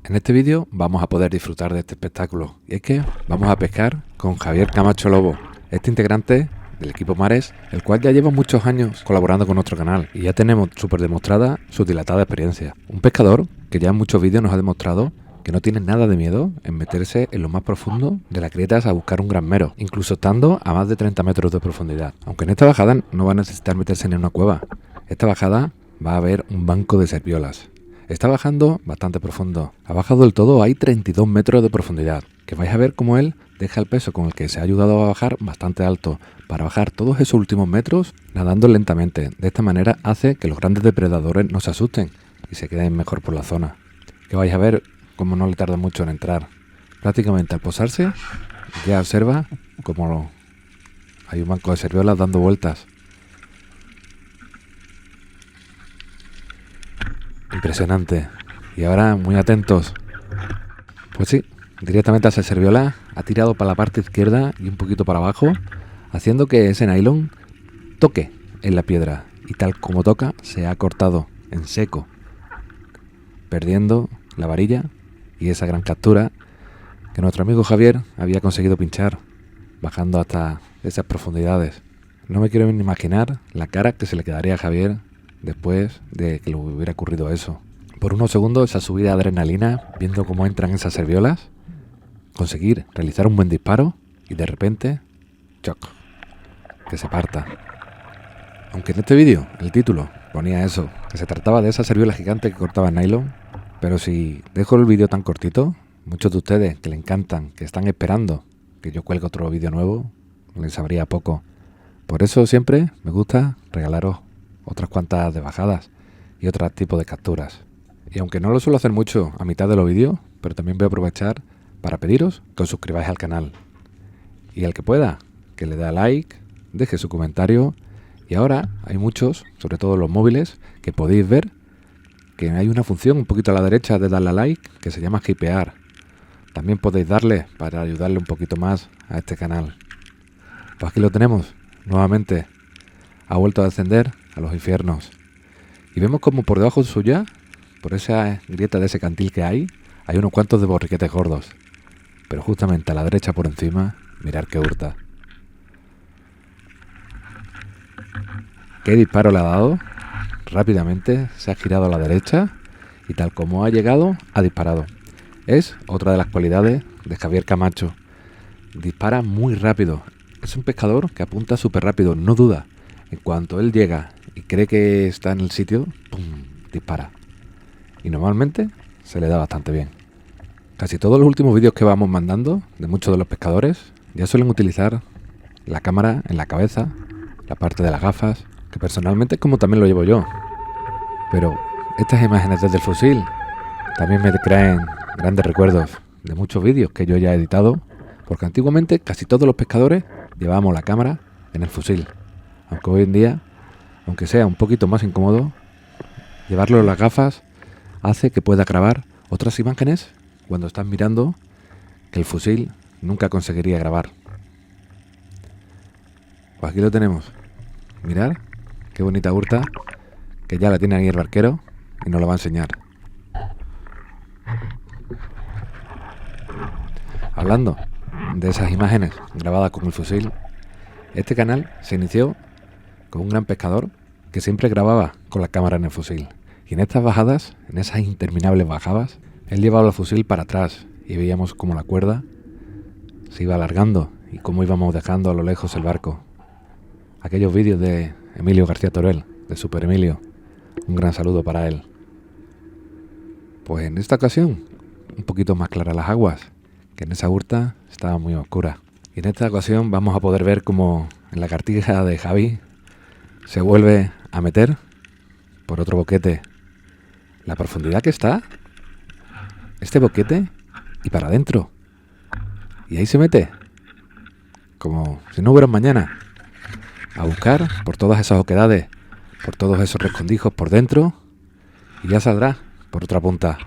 En este vídeo vamos a poder disfrutar de este espectáculo, y es que vamos a pescar con Javier Camacho Lobo, este integrante del equipo Mares, el cual ya lleva muchos años colaborando con nuestro canal y ya tenemos súper demostrada su dilatada experiencia. Un pescador que ya en muchos vídeos nos ha demostrado que no tiene nada de miedo en meterse en lo más profundo de las grietas a buscar un gran mero, incluso estando a más de 30 metros de profundidad. Aunque en esta bajada no va a necesitar meterse en una cueva, esta bajada va a haber un banco de serviolas. Está bajando bastante profundo. Abajo del todo hay 32 metros de profundidad, que vais a ver cómo él deja el peso con el que se ha ayudado a bajar bastante alto, para bajar todos esos últimos metros nadando lentamente. De esta manera hace que los grandes depredadores no se asusten y se queden mejor por la zona. Que vais a ver cómo no le tarda mucho en entrar. Prácticamente al posarse ya observa cómo hay un banco de serviolas dando vueltas. Impresionante. Y ahora muy atentos. Pues sí, directamente hacia serviola, ha tirado para la parte izquierda y un poquito para abajo, haciendo que ese nylon toque en la piedra, y tal como toca se ha cortado en seco, perdiendo la varilla y esa gran captura que nuestro amigo Javier había conseguido pinchar, bajando hasta esas profundidades. No me quiero ni imaginar la cara que se le quedaría a Javier después de que le hubiera ocurrido eso. Por unos segundos esa subida de adrenalina, viendo cómo entran esas serviolas, conseguir realizar un buen disparo y de repente, choc, que se parta. Aunque en este vídeo el título ponía eso, que se trataba de esa serviola gigante que cortaba el nylon, pero si dejo el vídeo tan cortito, muchos de ustedes que le encantan, que están esperando que yo cuelgue otro vídeo nuevo, les sabría poco. Por eso siempre me gusta regalaros otras cuantas de bajadas y otros tipos de capturas. Y aunque no lo suelo hacer mucho a mitad de los vídeos, pero también voy a aprovechar para pediros que os suscribáis al canal. Y al que pueda, que le dé a like, deje su comentario. Y ahora hay muchos, sobre todo los móviles, que podéis ver que hay una función un poquito a la derecha de darle a like que se llama hypear. También podéis darle para ayudarle un poquito más a este canal. Pues aquí lo tenemos, nuevamente. Ha vuelto a descender a los infiernos. Y vemos como por debajo suya, por esa grieta de ese cantil que hay unos cuantos de borriquetes gordos. Pero justamente a la derecha por encima, mirad qué hurta. ¿Qué disparo le ha dado? Rápidamente se ha girado a la derecha y tal como ha llegado, ha disparado. Es otra de las cualidades de Javier Camacho. Dispara muy rápido. Es un pescador que apunta súper rápido, no duda. En cuanto él llega y cree que está en el sitio, ¡pum!, dispara. Y normalmente se le da bastante bien. Casi todos los últimos vídeos que vamos mandando de muchos de los pescadores ya suelen utilizar la cámara en la cabeza, la parte de las gafas, que personalmente es como también lo llevo yo. Pero estas imágenes desde el fusil también me traen grandes recuerdos de muchos vídeos que yo ya he editado, porque antiguamente casi todos los pescadores llevábamos la cámara en el fusil. Aunque hoy en día, aunque sea un poquito más incómodo, llevarlo en las gafas hace que pueda grabar otras imágenes cuando estás mirando que el fusil nunca conseguiría grabar. Pues aquí lo tenemos. Mirad qué bonita hurta, que ya la tiene ahí el barquero y nos lo va a enseñar. Hablando de esas imágenes grabadas con el fusil, este canal se inició con un gran pescador que siempre grababa con la cámara en el fusil. Y en estas bajadas, en esas interminables bajadas, él llevaba el fusil para atrás y veíamos cómo la cuerda se iba alargando y cómo íbamos dejando a lo lejos el barco. Aquellos vídeos de Emilio García Torel, de Super Emilio, un gran saludo para él. Pues en esta ocasión, un poquito más claras las aguas, que en esa hurta estaba muy oscura. Y en esta ocasión vamos a poder ver cómo en la cartija de Javi se vuelve a meter por otro boquete. La profundidad que está, este boquete, y para adentro. Y ahí se mete, como si no hubiera un mañana, a buscar por todas esas oquedades, por todos esos rescondijos por dentro, y ya saldrá por otra punta.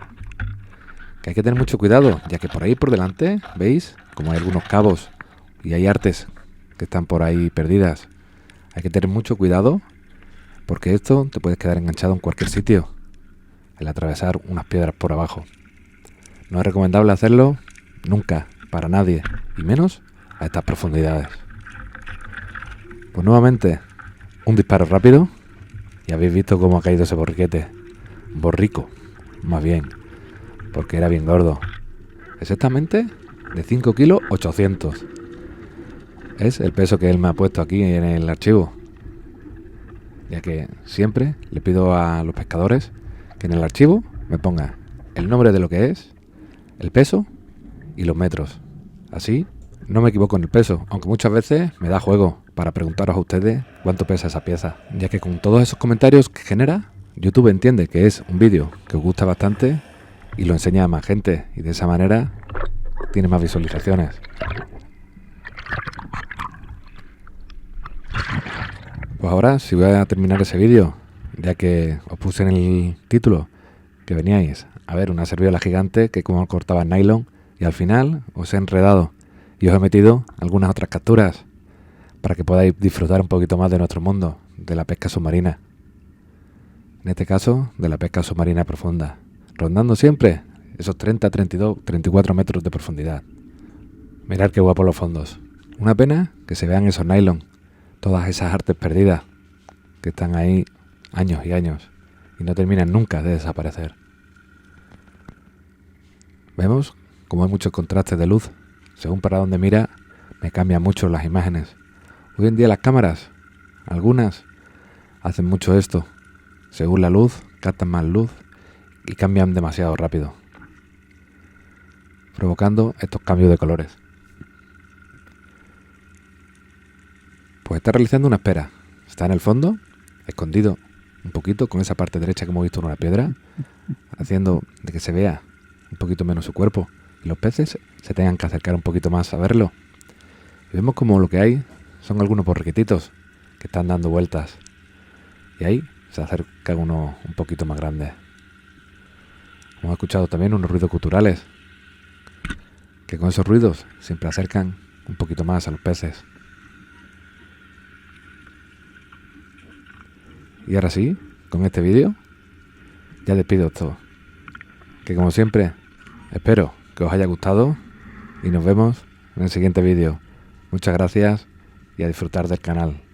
Que hay que tener mucho cuidado, ya que por ahí por delante, ¿veis? Como hay algunos cabos y hay artes que están por ahí perdidas. Hay que tener mucho cuidado, porque esto te puedes quedar enganchado en cualquier sitio, el atravesar unas piedras por abajo. No es recomendable hacerlo nunca, para nadie, y menos a estas profundidades. Pues nuevamente, un disparo rápido y habéis visto cómo ha caído ese borriquete. Borrico, más bien, porque era bien gordo. Exactamente de 5 kilos 800. Es el peso que él me ha puesto aquí en el archivo. Ya que siempre le pido a los pescadores que en el archivo me ponga el nombre de lo que es, el peso y los metros. Así no me equivoco en el peso, aunque muchas veces me da juego para preguntaros a ustedes cuánto pesa esa pieza, ya que con todos esos comentarios que genera, YouTube entiende que es un vídeo que os gusta bastante y lo enseña a más gente, y de esa manera tiene más visualizaciones. Pues ahora sí voy a terminar ese vídeo, ya que os puse en el título que veníais a ver una serviola gigante que como cortaba en nylon, y al final os he enredado y os he metido algunas otras capturas para que podáis disfrutar un poquito más de nuestro mundo, de la pesca submarina. En este caso, de la pesca submarina profunda, rondando siempre esos 30, 32, 34 metros de profundidad. Mirad qué guapos los fondos. Una pena que se vean esos nylon, todas esas artes perdidas que están ahí años y años y no terminan nunca de desaparecer. Vemos como hay muchos contrastes de luz. Según para donde mira, me cambian mucho las imágenes. Hoy en día las cámaras, algunas, hacen mucho esto. Según la luz, captan más luz y cambian demasiado rápido, provocando estos cambios de colores. Pues está realizando una espera. Está en el fondo, escondido un poquito con esa parte derecha que hemos visto en una piedra, haciendo de que se vea un poquito menos su cuerpo y los peces se tengan que acercar un poquito más a verlo. Y vemos como lo que hay son algunos borriquititos que están dando vueltas. Y ahí se acerca uno un poquito más grande. Hemos escuchado también unos ruidos culturales, que con esos ruidos siempre acercan un poquito más a los peces. Y ahora sí, con este vídeo, ya despido todo. Que como siempre, espero que os haya gustado y nos vemos en el siguiente vídeo. Muchas gracias y a disfrutar del canal.